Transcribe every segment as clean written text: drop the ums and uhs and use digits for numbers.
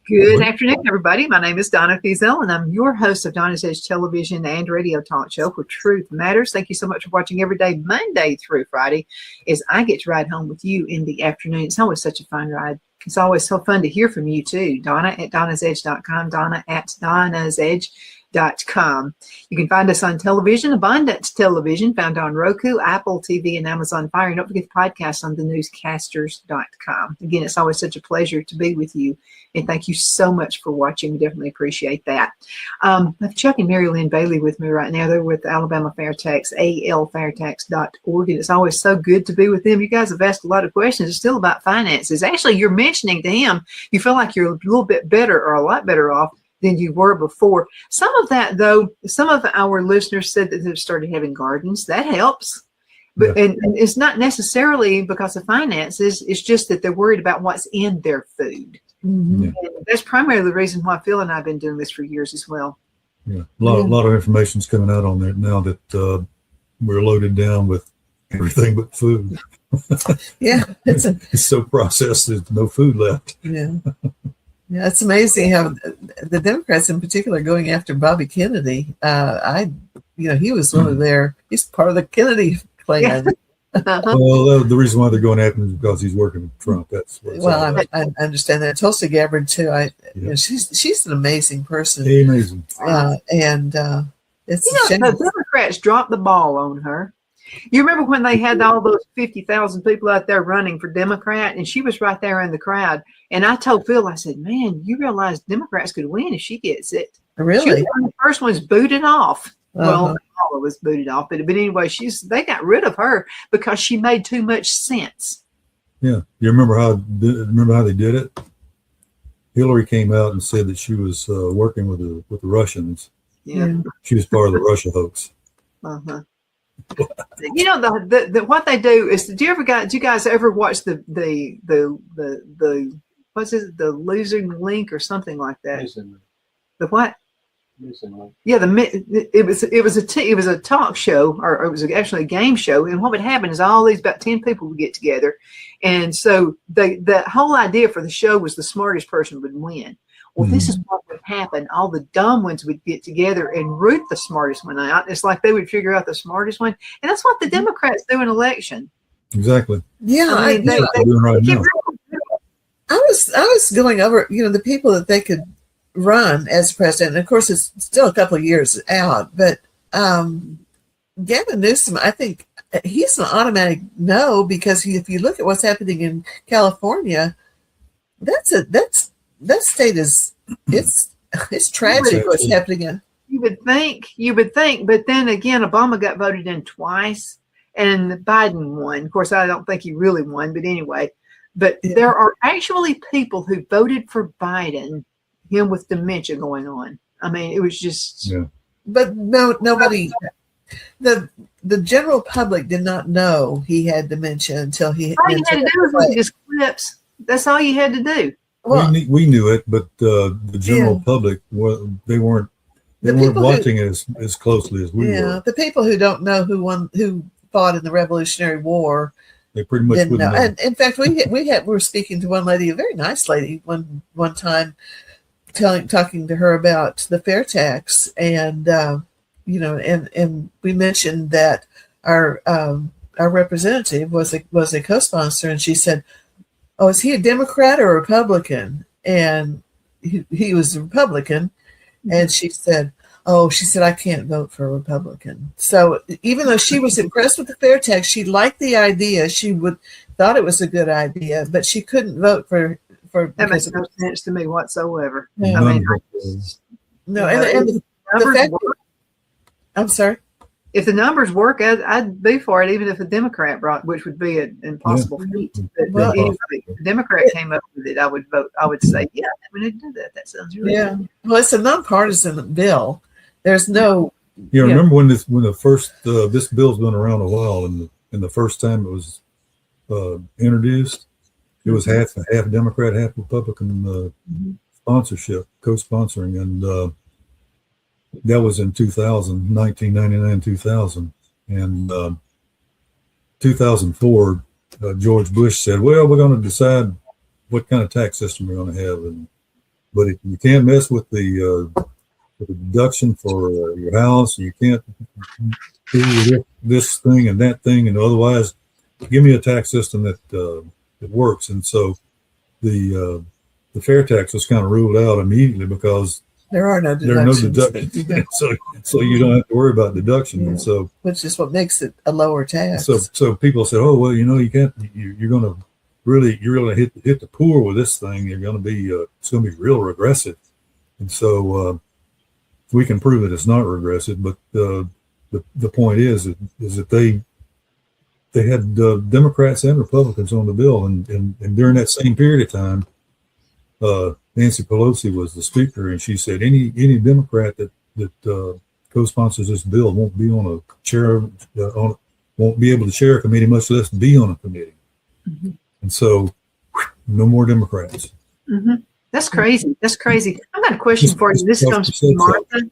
Good afternoon, everybody. My name is Donna Fiesel, and I'm your host of Donna's Edge television and radio talk show where truth matters. Thank you so much for watching every day, Monday through Friday, as I get to ride home with you in the afternoon. It's always such a fun ride. It's always so fun to hear from you, too. Donna at donnasedge.com, Donna at donnasedge.com. You can find us on television, Abundance Television, found on Roku, Apple TV, and Amazon Fire. And don't forget the podcast on thenewscasters.com. Again, it's always such a pleasure to be with you. And thank you so much for watching. We definitely appreciate that. I have Chuck and Mary Lynn Bailey with me right now. They're with Alabama Fair Tax, alfairtax.org. And it's always so good to be with them. You guys have asked a lot of questions. It's still about finances. Actually, you're mentioning to him, you feel like you're a little bit better or a lot better off than you were before. Some of that, though, some of our listeners said that they've started having gardens. That helps. But and it's not necessarily because of finances. It's just that they're worried about what's in their food. Mm-hmm. And that's primarily the reason why Phil and I have been doing this for years as well. Yeah, a lot of information is coming out on there now that we're loaded down with everything but food. Yeah, it's so processed. There's no food left. Yeah. Yeah, it's amazing how the Democrats in particular are going after Bobby Kennedy. He was one of he's part of the Kennedy clan. Yeah. Well, the reason why they're going after him is because he's working with Trump. That's what I understand that. Tulsi Gabbard too. She's an amazing person. Amazing. It's the Democrats dropped the ball on her. You remember when they had all those 50,000 people out there running for Democrat, and she was right there in the crowd. And I told Phil, I said, "Man, you realize Democrats could win if she gets it." Really? She was one of the first ones booted off. Well, all of us booted off, but anyway, they got rid of her because she made too much sense. Yeah, you remember how they did it? Hillary came out and said that she was working with the Russians. Yeah, she was part of the Russia hoax. Uh-huh. You know the what they do is. Do you guys ever watch the what's it, the Losing Link or something like that? The what? Yeah, it was a talk show, or it was actually a game show. And what would happen is all these about 10 people would get together, and so the whole idea for the show was the smartest person would win. Well, this is what would happen. All the dumb ones would get together and root the smartest one out. It's like they would figure out the smartest one, and that's what the Democrats do in election. Exactly. Yeah, they're doing right now. I was going over, the people that they could run as president. And of course, it's still a couple of years out, but Gavin Newsom, I think he's an automatic no, because if you look at what's happening in California, that state is it's tragic what's happening. You would think, but then again, Obama got voted in twice, and Biden won. Of course, I don't think he really won, but anyway. But there are actually people who voted for Biden, him with dementia going on. I mean, it was just. Yeah. But nobody. The general public did not know he had dementia until he. All you had to do was look at his clips. That's all you had to do. Well, we knew it, but the general public, they weren't watching it as closely as we were. Yeah, the people who don't know who fought in the Revolutionary War, they pretty much didn't wouldn't know. know. And in fact, we were speaking to one lady, a very nice lady, one time, talking to her about the fair tax, and and we mentioned that our representative was a co-sponsor, and she said, "Oh, is he a Democrat or a Republican?" And he was a Republican. And she said, I can't vote for a Republican. So even though she was impressed with the fair tax, she liked the idea. She thought it was a good idea, but she couldn't vote for. That makes no sense to me whatsoever. Yeah. I mean, the fact. I'm sorry. If the numbers work, I'd be for it, even if a Democrat which would be an impossible feat. But anyway, if a Democrat came up with it, I would vote. I would say, yeah, we need to do that. That sounds really good. Well, it's a nonpartisan bill. There's no. Remember when the first this bill's been around a while, and the first time it was introduced, it was half Democrat, half Republican sponsorship, co-sponsoring, and. That was in 2000, 1999, 2000. And 2004, George Bush said, well, we're going to decide what kind of tax system we're going to have. And but you can't mess with the deduction for your house. You can't do this thing and that thing, and otherwise, give me a tax system that works. And so the fair tax was kind of ruled out immediately because there are no deductions. so you don't have to worry about deduction. Yeah. And so, which is what makes it a lower tax. So people said, oh well, you can't. You're going to really hit the poor with this thing. You're going to be it's going to be real regressive. And so we can prove that it's not regressive. But the point is that they had Democrats and Republicans on the bill, and during that same period of time, Nancy Pelosi was the speaker, and she said any Democrat that co-sponsors this bill won't be on a chair, won't be able to chair a committee, much less be on a committee. Mm-hmm. And so, no more Democrats. Mm-hmm. That's crazy. That's crazy. I've got a question for you. This comes from Martha.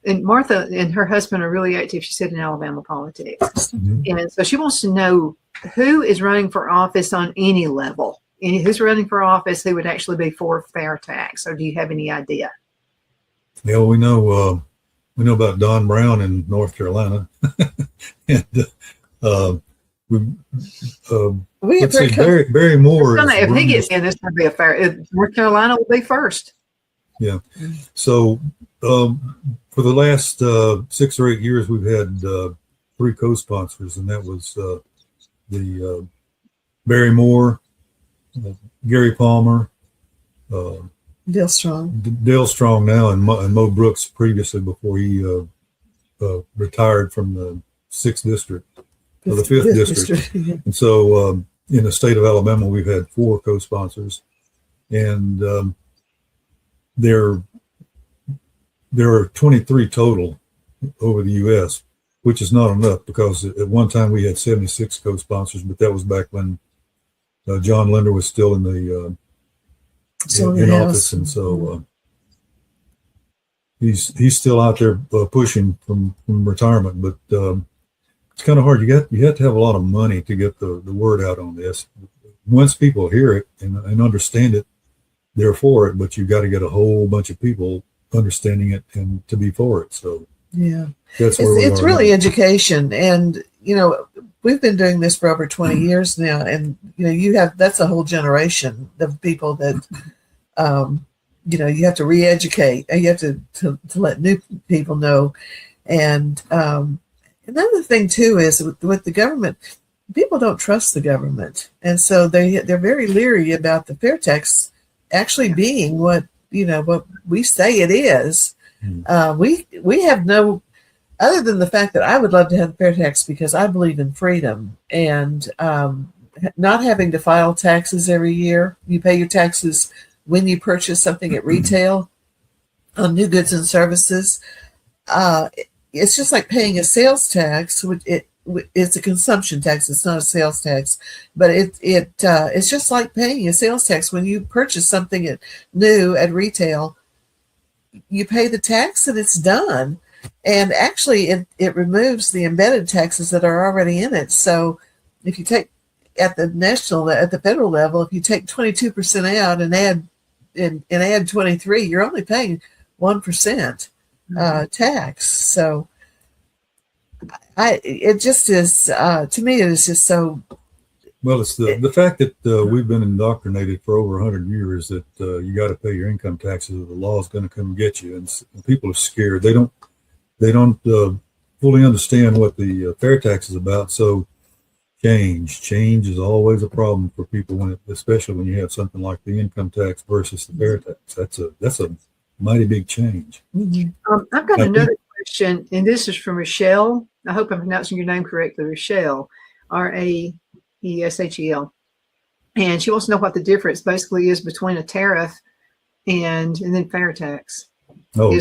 And Martha and her husband are really active, she said, in Alabama politics. Mm-hmm. And so she wants to know who is running for office on any level. Who's running for office who would actually be for fair tax? Or do you have any idea? Yeah, we know about Don Brown in North Carolina. And let's see, Barry Moore. If he gets in, this going to be a fair. North Carolina will be first. Yeah. So for the last 6 or 8 years, we've had 3 co-sponsors, and that was the Barry Moore, Gary Palmer, Dale Strong now, and Mo Brooks previously before he retired from the 6th district or the 5th district. Yeah. And so in the state of Alabama, we've had 4 co-sponsors, and there are 23 total over the U.S., which is not enough because at one time we had 76 co-sponsors, but that was back when John Linder was still in the in office, and so he's still out there pushing from retirement. But it's kind of hard. You have to have a lot of money to get the word out on this. Once people hear it and understand it, they're for it. But you've got to get a whole bunch of people understanding it and to be for it. So yeah, that's where it's really now. Education, and we've been doing this for over 20 years now, and that's a whole generation of people that you have to re-educate, and you have to let new people know. And another thing too is with the government, people don't trust the government, and so they're very leery about the fair tax actually being what we say it is. We have no, other than the fact that I would love to have the fair tax because I believe in freedom and not having to file taxes every year. You pay your taxes when you purchase something at retail on new goods and services. It's just like paying a sales tax. It's a consumption tax. It's not a sales tax, but it's just like paying a sales tax. When you purchase something new at retail, you pay the tax and it's done. And actually, it removes the embedded taxes that are already in it. So if you take at the federal level, if you take 22% out and add 23, you're only paying 1% tax. So it just is to me, it is just so. Well, it's the fact that we've been indoctrinated for over 100 years that you got to pay your income taxes or the law is going to come get you, and people are scared. They don't fully understand what the fair tax is about. So change is always a problem for people especially when you have something like the income tax versus the fair tax. That's a mighty big change. Mm-hmm. I've got another question, and this is from Rochelle. I hope I'm pronouncing your name correctly, Rochelle, Raeshel, and she wants to know what the difference basically is between a tariff and then fair tax. Oh,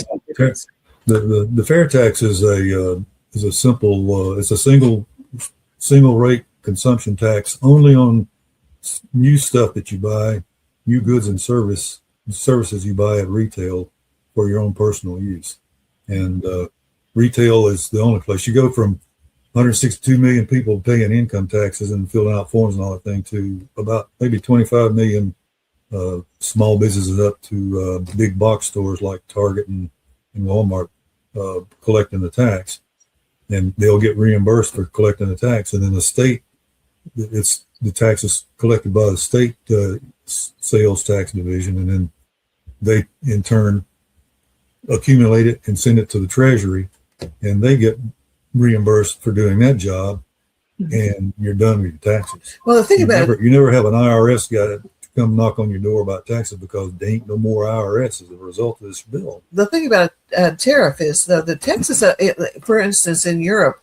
the fair tax is a simple it's a single rate consumption tax only on new stuff that you buy, new goods and services you buy at retail for your own personal use. And retail is the only place. You go from 162 million people paying income taxes and filling out forms and all that thing to about maybe 25 million small businesses up to big box stores like Target and Walmart collecting the tax, and they'll get reimbursed for collecting the tax. And then the state, it's the taxes collected by the state sales tax division, and then they in turn accumulate it and send it to the Treasury, and they get reimbursed for doing that job, and you're done with your taxes. Well, the thing You never have an IRS guy to come knock on your door about taxes because there ain't no more IRS as a result of this bill. The thing about a tariff is the taxes, for instance, in Europe,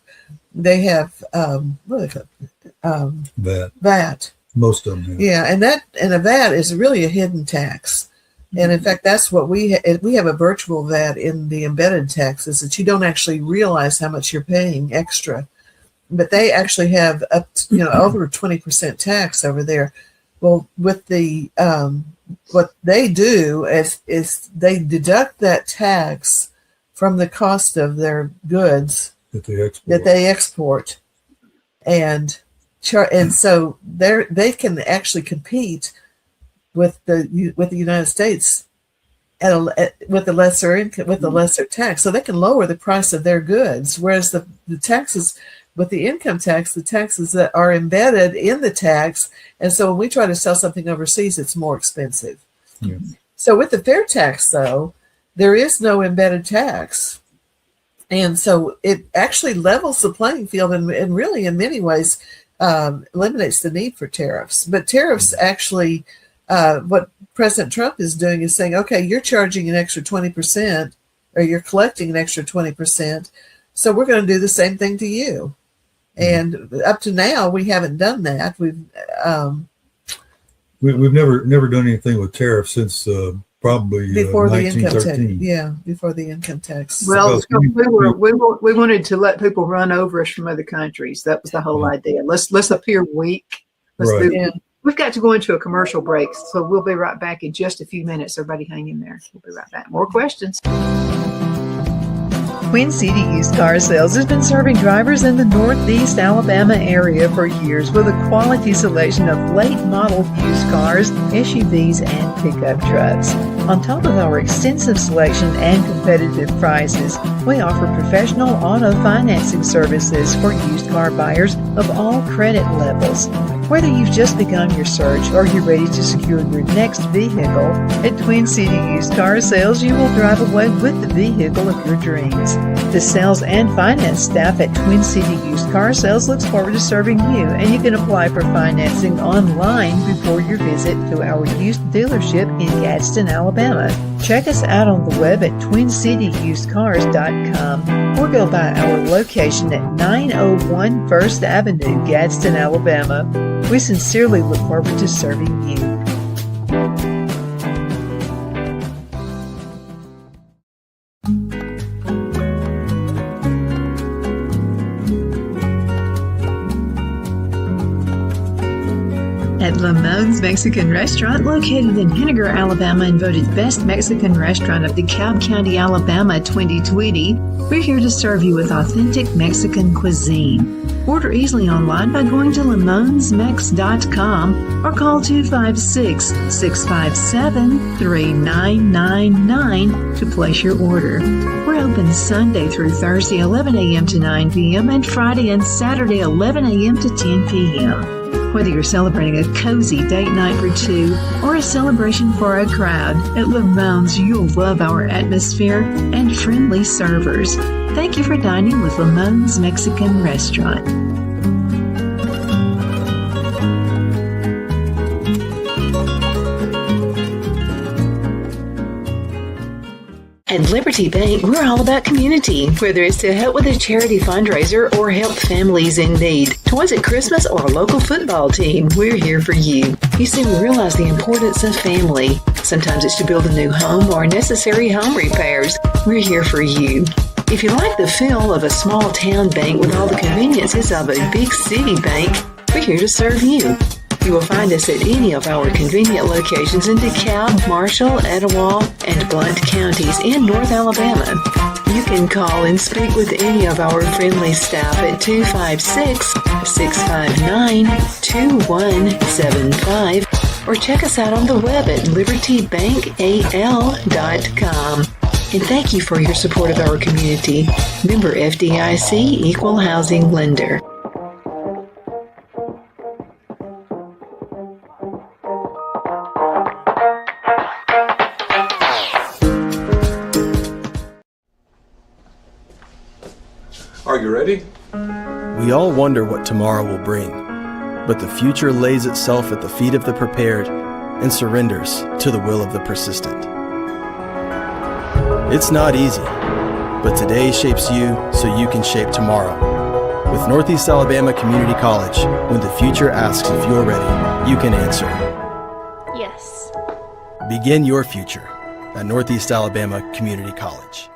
they have what do they call it? VAT. Most of them have. Yeah, and a VAT is really a hidden tax. And in fact, that's what we have a virtual VAT in the embedded taxes that you don't actually realize how much you're paying extra. But they actually have up to, over 20% tax over there. Well, with the what they do is they deduct that tax from the cost of their goods that they export, and so they can actually compete with the United States with the lesser income, with the lesser tax, so they can lower the price of their goods. Whereas the taxes with the income tax, the taxes that are embedded in the tax, and so when we try to sell something overseas, it's more expensive. Yeah. So with the fair tax, though, there is no embedded tax, and so it actually levels the playing field, and really, in many ways, eliminates the need for tariffs. But tariffs actually. What President Trump is doing is saying, okay, you're charging an extra 20%, or you're collecting an extra 20%, so we're going to do the same thing to you. And up to now, we haven't done that. We've never done anything with tariffs since probably before the income tax. 1913. Yeah, before the income tax. Well, we wanted to let people run over us from other countries. That was the whole idea. Let's appear weak. We've got to go into a commercial break, so we'll be right back in just a few minutes. Everybody hang in there. We'll be right back. More questions. Twin City Used Car Sales has been serving drivers in the Northeast Alabama area for years with a quality selection of late model used cars, SUVs, and pickup trucks. On top of our extensive selection and competitive prices, we offer professional auto financing services for used car buyers of all credit levels. Whether you've just begun your search or you're ready to secure your next vehicle, at Twin City Used Car Sales, you will drive away with the vehicle of your dreams. The sales and finance staff at Twin City Used Car Sales looks forward to serving you, and you can apply for financing online before your visit to our used dealership in Gadsden, Alabama. Check us out on the web at twincityusedcars.com or go by our location at 901 First Avenue, Gadsden, Alabama. We sincerely look forward to serving you. At Lamone's Mexican Restaurant, located in Henniger, Alabama, and voted Best Mexican Restaurant of DeKalb County, Alabama 2020, we're here to serve you with authentic Mexican cuisine. Order easily online by going to lamonsmex.com or call 256-657-3999 to place your order. We're open Sunday through Thursday, 11 a.m. to 9 p.m. and Friday and Saturday, 11 a.m. to 10 p.m. Whether you're celebrating a cozy date night for two or a celebration for a crowd, at Lamone's you'll love our atmosphere and friendly servers. Thank you for dining with Lamone's Mexican Restaurant. At Liberty Bank, we're all about community, whether it's to help with a charity fundraiser or help families in need. Toys at Christmas or a local football team, we're here for you. You see, we realize the importance of family. Sometimes it's to build a new home or necessary home repairs. We're here for you. If you like the feel of a small town bank with all the conveniences of a big city bank, we're here to serve you. You will find us at any of our convenient locations in DeKalb, Marshall, Etowah, and Blount counties in North Alabama. You can call and speak with any of our friendly staff at 256-659-2175 or check us out on the web at libertybankal.com. And thank you for your support of our community. Member FDIC, Equal Housing Lender. Are you ready? We all wonder what tomorrow will bring, but the future lays itself at the feet of the prepared and surrenders to the will of the persistent. It's not easy, but today shapes you so you can shape tomorrow. With Northeast Alabama Community College, when the future asks if you're ready, you can answer yes. Begin your future at Northeast Alabama Community College.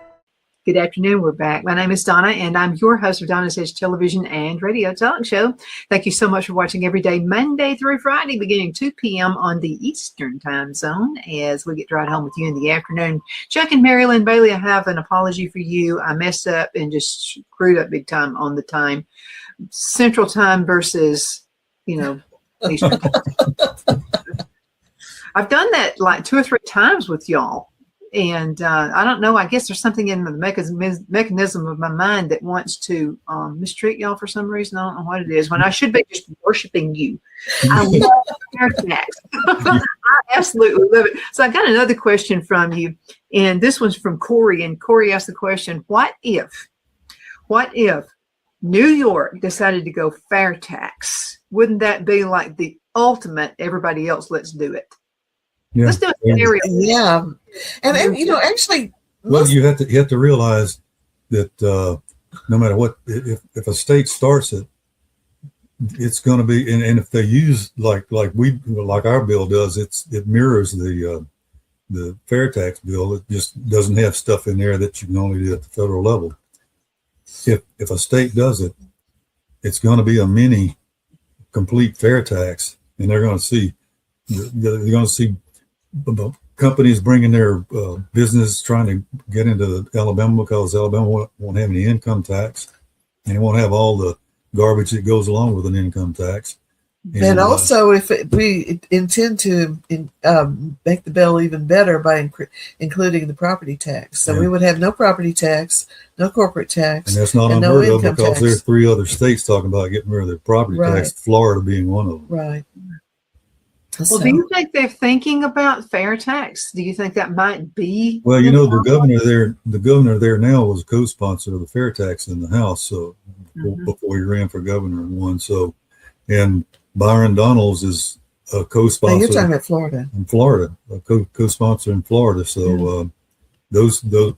Good afternoon. We're back. My name is Donna, and I'm your host of Donna's Edge Television and Radio Talk Show. Thank you so much for watching every day, Monday through Friday, beginning 2 p.m. on the Eastern Time Zone, as we get to ride home with you in the afternoon. Chuck and Mary Lynn Bailey, I have an apology for you. I messed up and just screwed up big time on the time. Central Time versus, Eastern Time. I've done that like 2 or 3 times with y'all. And I don't know, I guess there's something in the mechanism of my mind that wants to mistreat y'all for some reason. I don't know what it is, when I should be just worshiping you. I love air tax. I absolutely love it. So I got another question from you, and this one's from Corey. And Corey asked the question, what if New York decided to go fair tax? Wouldn't that be like the ultimate, everybody else, let's do it? Yeah. Let's do a scenario. Yeah. And actually, Well, you have to realize that no matter what, if a state starts it, it's going to be, and if they use like our bill does, it mirrors the fair tax bill. It just doesn't have stuff in there that you can only do at the federal level. If a state does it, it's going to be a mini complete fair tax, and they're going to see companies bringing their business trying to get into Alabama because Alabama won't have any income tax, and it won't have all the garbage that goes along with an income tax. And also, if we intend to make the bill even better by including the property tax, so we would have no property tax, no corporate tax, and that's not unheard of because there are 3 other states talking about getting rid of their property tax, Florida being one of them. Right. Well, do you think they're thinking about fair tax? Do you think that might be? Well, the governor there now was a co-sponsor of the fair tax in the House, so before he ran for governor and won. So, and Byron Donalds is a co-sponsor. You're talking about Florida. In Florida, a co-sponsor in Florida. So those 2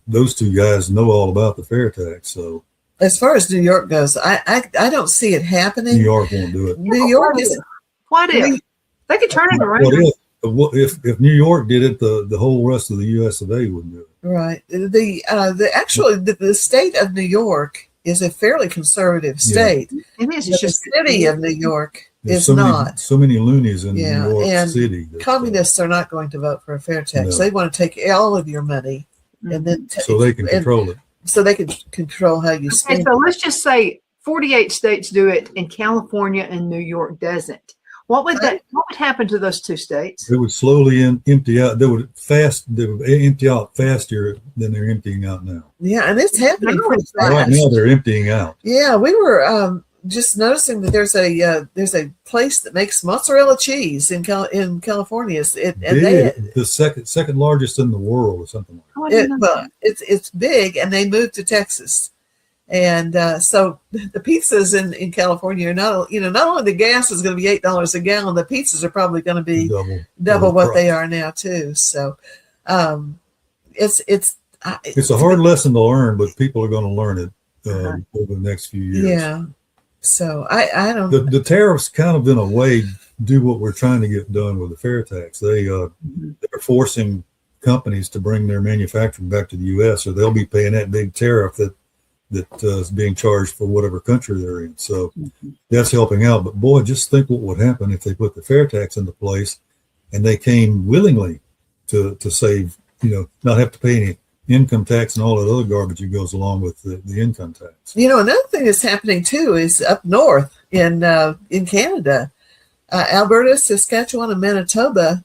guys know all about the fair tax. So as far as New York goes, I don't see it happening. New York won't do it. New York is. What if? They could turn it around. If New York did it, the whole rest of the U.S. of A. would do it. Right. The state of New York is a fairly conservative state. It is. It's just the city of New York is so not. So many loonies in New York and City. Communists are not going to vote for a fair tax. No. They want to take all of your money and then so they can control it. So they can control how you spend. So let's just say 48 states do it, and California and New York doesn't. What would happen to those 2 states? It would slowly empty out. They would empty out faster than they're emptying out now. Yeah, and it's happening pretty fast. Right now, they're emptying out. Yeah, we were just noticing that there's a place that makes mozzarella cheese in California. The second largest in the world, or something like that. It's big, and they moved to Texas. And so the pizzas in California are not only the gas is going to be $8 a gallon, the pizzas are probably going to be double what they are now too. So it's a hard lesson to learn, but people are going to learn it over the next few years. Yeah. So I don't. The tariffs kind of in a way do what we're trying to get done with the fair tax. They're forcing companies to bring their manufacturing back to the U.S. or they'll be paying that big tariff that is being charged for whatever country they're in. So that's helping out. But boy, just think what would happen if they put the fair tax into place and they came willingly to save, not have to pay any income tax and all that other garbage that goes along with the income tax. Another thing that's happening too is up north in Canada. Alberta, Saskatchewan, and Manitoba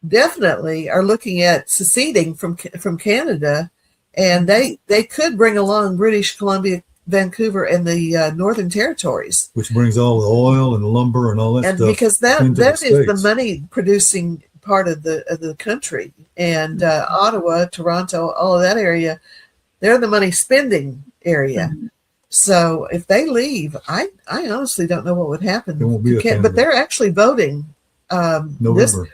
definitely are looking at seceding from Canada, and they could bring along British Columbia, Vancouver, and the Northern Territories, which brings all the oil and lumber and all that and stuff. because that into is the States. money producing part of the country, and Ottawa, Toronto, all of that area, they're the money spending area. Mhm. So if they leave, I honestly don't know what would happen. There won't be a but Canada. they're actually voting. November.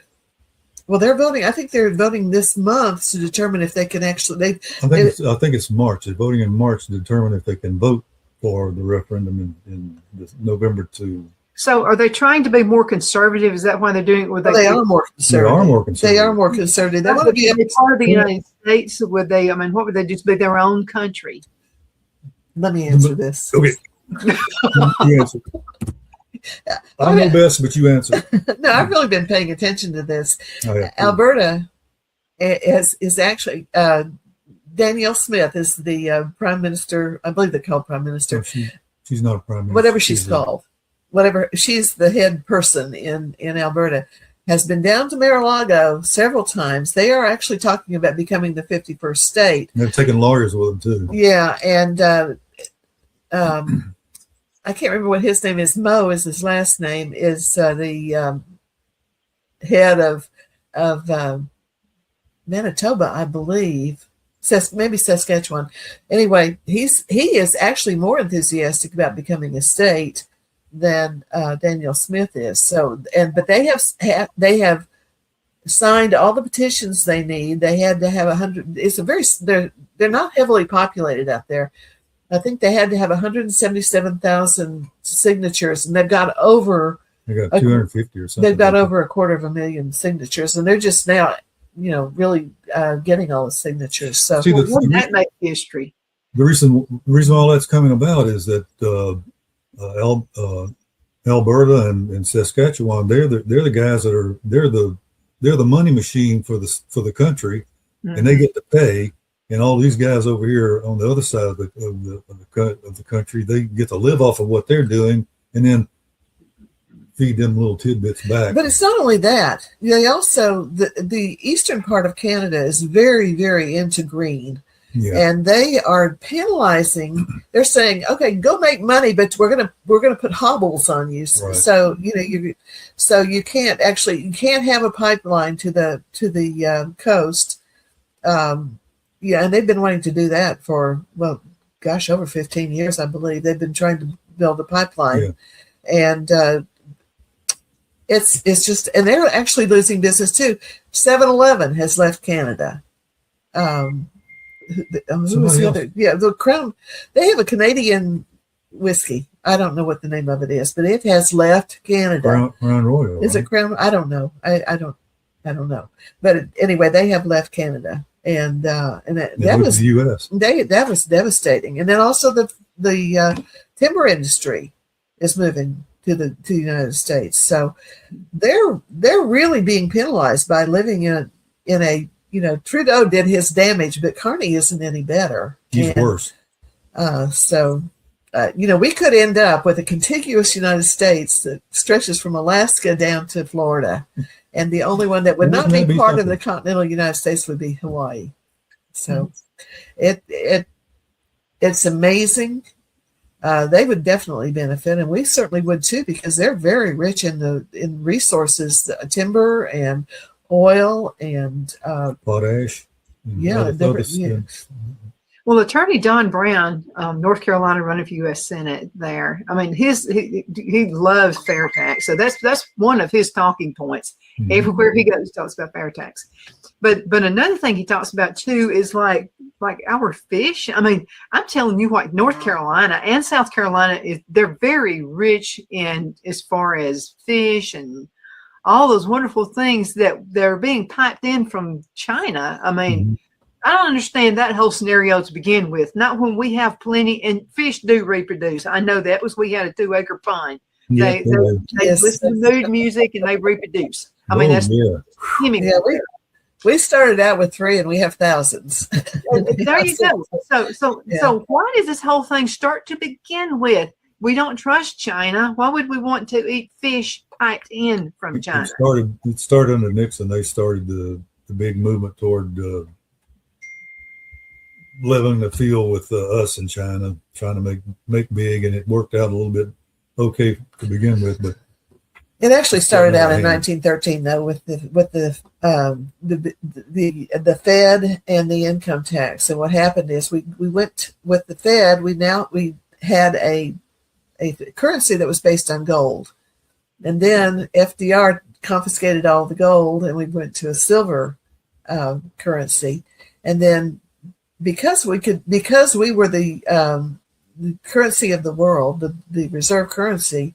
They're voting. I think they're voting this month to determine if they can actually. I think it's March. They're voting in March to determine if they can vote for the referendum in November to. So are they trying to be more conservative? Is that why they're doing it? Would They are more conservative. They are more conservative. They are more conservative. They want to be a part of the United States. Would they? I mean, what would they just be their own country? Let me answer this. Okay. You answer. I know best, but you answer. No, I've really been paying attention to this. Oh, yeah. Alberta is actually Danielle Smith is the prime minister. I believe they call prime minister. No, she's not a prime minister. Whatever she's called, whatever she's the head person in Alberta. Has been down to Mar-a-Lago several times. They are actually talking about becoming the 51st state. They're taking lawyers with them too. Yeah, and I can't remember what his name is. Mo is his last name. Is the head of Manitoba, I believe. Maybe Saskatchewan. Anyway, he is actually more enthusiastic about becoming a state than Danielle Smith is. So, but they have signed all the petitions they need. They had to have 100. They're not heavily populated out there. I think they had to have 177,000 signatures, and they've got over. They got 250 or something. They've got over 250,000 signatures, and they're just now, really getting all the signatures. So Wouldn't that make history? The reason all that's coming about is that Alberta and Saskatchewan, they're the guys that are they're the money machine for the country, and they get to pay. And all these guys over here on the other side of the country, they get to live off of what they're doing, and then feed them little tidbits back. But it's not only that. They also the eastern part of Canada is very, very into green. Yeah. And they are penalizing. They're saying, "Okay, go make money, but we're gonna put hobbles on you." Right. So you can't have a pipeline to the coast. Yeah, and they've been wanting to do that for over 15 years, I believe. They've been trying to build a pipeline, and it's just, and they're actually losing business too. 7-Eleven has left Canada. Who was the other? Yeah, the Crown. They have a Canadian whiskey. I don't know what the name of it is, but it has left Canada. Crown Royal. Is it Crown? I don't know. I don't know. But anyway, they have left Canada, and that was the U.S. That was devastating. And then also the timber industry is moving to the United States. So they're really being penalized by living in a Trudeau did his damage, but Carney isn't any better. He's worse. We could end up with a contiguous United States that stretches from Alaska down to Florida. And the only one that would not be part of the continental United States would be Hawaii. So it's amazing. They would definitely benefit, and we certainly would too, because they're very rich in resources, timber and oil and potash. Well, Attorney Don Brown, North Carolina, running for U.S. Senate there. I mean, he loves fair tax, so that's one of his talking points. Mm-hmm. Everywhere he goes, he talks about fair tax. But another thing he talks about too is like our fish. I mean, I'm telling you what, North Carolina and South Carolina they're very rich in as far as fish and all those wonderful things that they're being piped in from China. I mean. Mm-hmm. I don't understand that whole scenario to begin with. Not when we have plenty, and fish do reproduce. I know that we had a 2-acre pond. They listen to mood music and they reproduce. I mean, that's we started out with 3 and we have thousands. There you go. So why does this whole thing start to begin with? we don't trust China. Why would we want to eat fish piped in from China? It started under Nixon. They started the big movement toward leveling the field with us and China, trying to make big, and it worked out a little bit okay to begin with. But it actually started out in 1913, though, with the Fed and the income tax. And what happened is we went with the Fed. We had a currency that was based on gold, and then FDR confiscated all the gold, and we went to a silver currency. And then because we were the currency of the world, the reserve currency,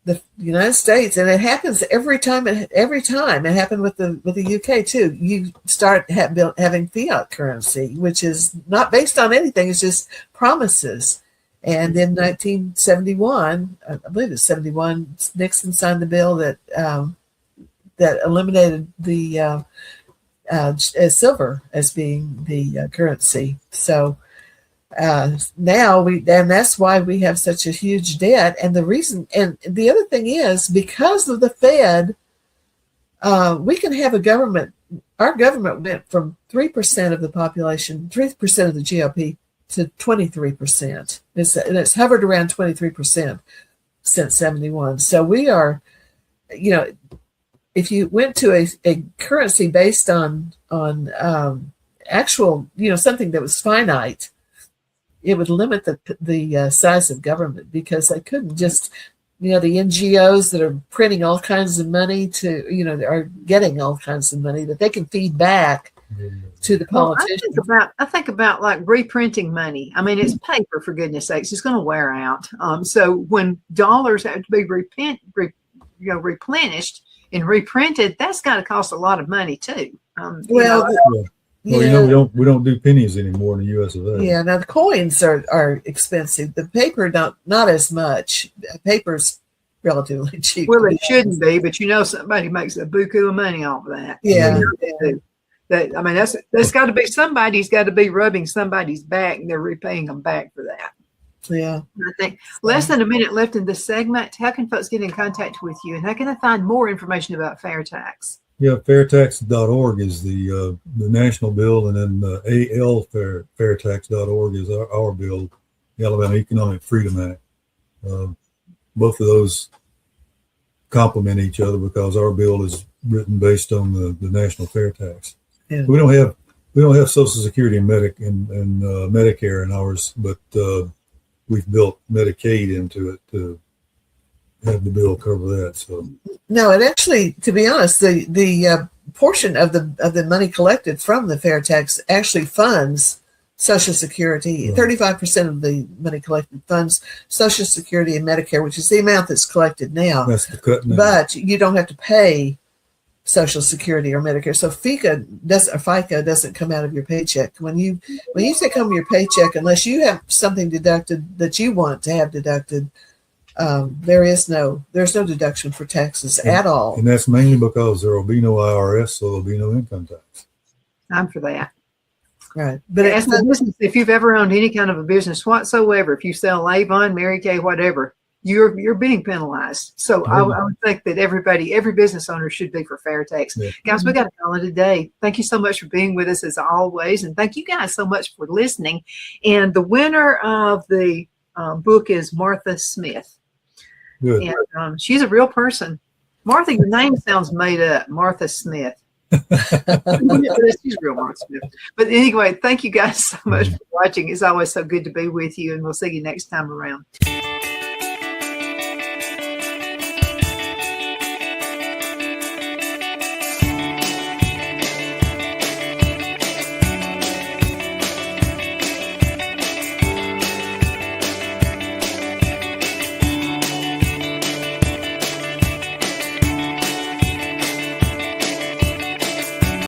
the United States, and it happens every time. It happened with the UK too. You start having fiat currency, which is not based on anything. It's just promises. And in 1971, I believe it's 71, Nixon signed the bill that eliminated the silver as being the currency. So now and that's why we have such a huge debt. And the reason, and the other thing is, because of the Fed, we can have a government. Our government went from 3% of the population, 3% of the GOP, to 23%. It's hovered around 23% since 71. So we are, if you went to a currency based on actual, something that was finite, it would limit the size of government, because they couldn't just, the NGOs that are printing all kinds of money are getting all kinds of money that they can feed back to the politicians. I think about like reprinting money. I mean, it's paper, for goodness sakes. It's going to wear out. So when dollars have to be replenished and reprinted, that's got to cost a lot of money too. we don't do pennies anymore in the U.S. of A. Yeah, now the coins are expensive. The paper not as much. Paper's relatively cheap. Well, it shouldn't be, but somebody makes a buku of money off of that. Yeah. That's got to be, somebody's got to be rubbing somebody's back, and they're repaying them back for that. Yeah. I think less than a minute left in this segment. How can folks get in contact with you, and how can I find more information about fair tax? Yeah, fairtax.org is the national bill, and then fairtax.org is our bill, the Alabama Economic Freedom Act. Both of those complement each other because our bill is written based on the national fair tax. Yeah. We don't have Social Security and Medicare in ours, but we've built Medicaid into it to have the bill cover that. So no, it actually, to be honest, the portion of the money collected from the fair tax actually funds Social Security. 35% of the money collected funds Social Security and Medicare, which is the amount that's collected now. That's the cut now. But you don't have to pay Social Security or Medicare. So FICA doesn't come out of your paycheck. When you take home your paycheck, unless you have something deducted that you want to have deducted, there's no deduction for taxes at all. And that's mainly because there will be no IRS, so there'll be no income tax. I'm for that. Right. But as a business, if you've ever owned any kind of a business whatsoever, if you sell Avon, Mary Kay, whatever, you're being penalized. So I would think that every business owner should be for fair tax. Yeah. Guys, we got to call it a day. Thank you so much for being with us as always. And thank you guys so much for listening. And the winner of the book is Martha Smith. Good. And she's a real person. Martha, your name sounds made up. Martha Smith. She's real Martha Smith. But anyway, thank you guys so much for watching. It's always so good to be with you, and we'll see you next time around.